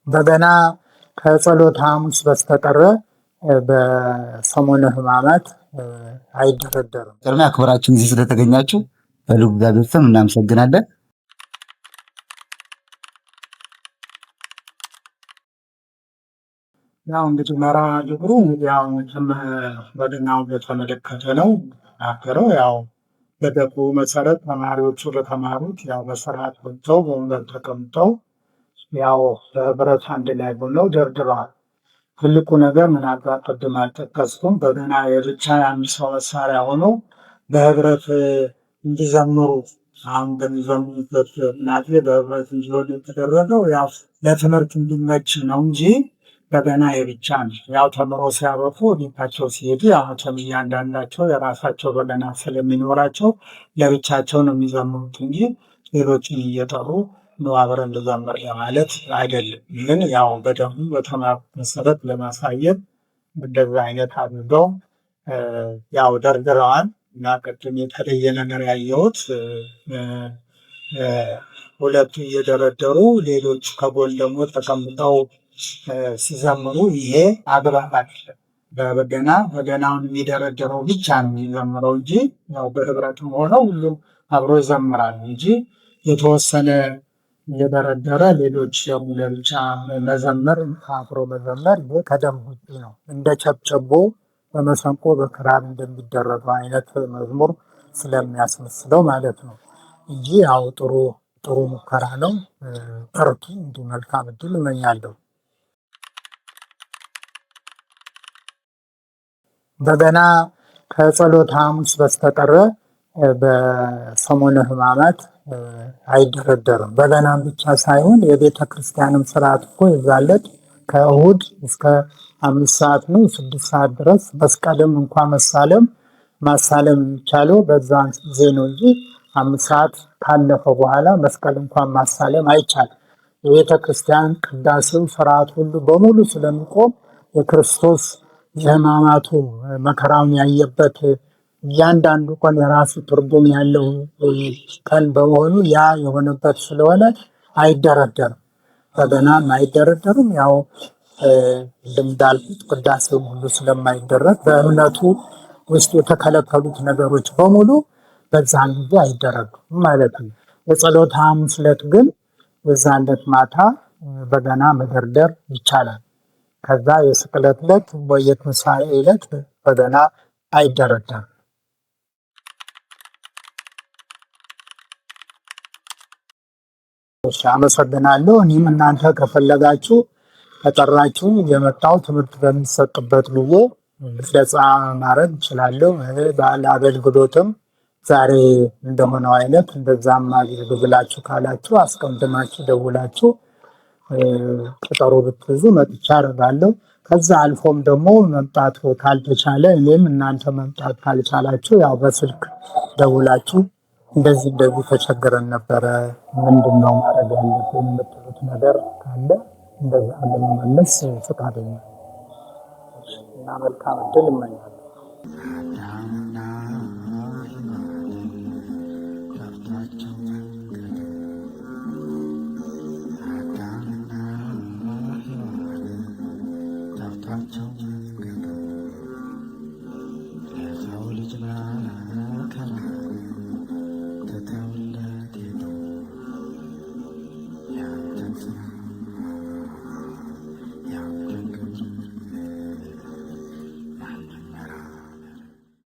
በገና ከጸሎተ ሐሙስ በስተቀር በሰሞነ ሕማማት አይደረደርም። ቅድሚያ አክብራችሁን እዚህ ስለተገኛችሁ በልዑል እግዚአብሔር ስም እናመሰግናለን። ያው እንግዲህ መርሃ ግብሩ ያው በገናው በተመለከተ ነው ናገረው። ያው በደንቡ መሰረት ተማሪዎቹ በተማሩት ያው በስርዓት ወጥተው በወንበር ተቀምጠው ያው በህብረት አንድ ላይ ሆነው ደርድረዋል። ትልቁ ነገር ምናልባት ቅድም አልጠቀስኩም፣ በገና የብቻ የአንድ ሰው መሳሪያ ሆኖ በህብረት እንዲዘምሩ አሁን በሚዘምሩበት ምናሴ በህብረት እንዲሆን የተደረገው ያው ለትምህርት እንዲመች ነው እንጂ በገና የብቻ ነው። ያው ተምሮ ሲያበቁ ቤታቸው ሲሄዱ ያው እያንዳንዳቸው የራሳቸው በገና ስለሚኖራቸው ለብቻቸው ነው የሚዘምሩት እንጂ ሌሎችን እየጠሩ ነው አብረን እንዘምር ለማለት አይደለም። ግን ያው በደንቡ በተማሩት መሰረት ለማሳየት እንደዛ አይነት አድርገው ያው ደርድረዋል። እና ቅድም የተለየ ነገር ያየሁት ሁለቱ እየደረደሩ ሌሎች ከጎን ደግሞ ተቀምጠው ሲዘምሩ ይሄ አግባብ አይደለም። በገናውን የሚደረደረው ብቻ ነው የሚዘምረው እንጂ ያው በህብረትም ሆነው ሁሉም አብሮ ይዘምራል እንጂ የተወሰነ እየደረደረ ሌሎች ደግሞ ለብቻ መዘመር አብሮ መዘመር ይሄ ከደንብ ውጪ ነው። እንደ ጨብጨቦ በመሰንቆ በክራር እንደሚደረገው አይነት መዝሙር ስለሚያስመስለው ማለት ነው እንጂ ያው ጥሩ ሙከራ ነው። በርቱ። እንዲህ መልካም እድል እመኛለሁ። በገና ከጸሎተ ሐሙስ በስተቀር በሰሞነ ሕማማት አይደረደርም። በገናም ብቻ ሳይሆን የቤተ ክርስቲያንም ስርዓት እኮ የዛለት ከእሁድ እስከ 5 ሰዓት ነው 6 ሰዓት ድረስ መስቀልም እንኳ ማሳለም የሚቻለው በዛን ጊዜ ነው እንጂ 5 ሰዓት ካለፈ በኋላ መስቀል እንኳን ማሳለም አይቻልም። የቤተ ክርስቲያን ቅዳሴው ስርዓት ሁሉ በሙሉ ስለሚቆም የክርስቶስ የሕማማቱ መከራውን ያየበት እያንዳንዱ ቀን የራሱ ትርጉም ያለው ቀን በመሆኑ ያ የሆነበት ስለሆነ አይደረደርም። በገናም አይደረደርም። ያው እንዳልኩት ቅዳሴው ሁሉ ስለማይደረግ በእምነቱ ውስጥ የተከለከሉት ነገሮች በሙሉ በዛን ጊዜ አይደረጉም ማለት ነው። የጸሎተ ሐሙስ ዕለት ግን በዛን ዕለት ማታ በገና መደርደር ይቻላል። ከዛ የስቅለት ዕለት ወይ የትንሣኤ ዕለት በገና አይደረደርም። አመሰግናለሁ። እኔም እናንተ ከፈለጋችሁ ከጠራችሁ የመጣው ትምህርት በሚሰጥበት ጊዜ ገለጻ ማድረግ እችላለሁ። በዓል አገልግሎትም ዛሬ እንደሆነው አይነት እንደዛም አድርጉ ብላችሁ ካላችሁ አስቀድማችሁ ደውላችሁ ቀጠሮ ብትይዙ መጥቻ አደርጋለሁ። ከዛ አልፎም ደግሞ መምጣት ካልተቻለ እኔም እናንተ መምጣት ካልቻላችሁ ያው በስልክ ደውላችሁ እንደዚህ ተቸግረን ነበረ፣ ምንድነው ማድረግ ያለብን የምትሉት ነገር ካለ እንደዛ ለመመለስ ፈቃደኛ እና መልካም እድል እመኛለሁ። Ciao.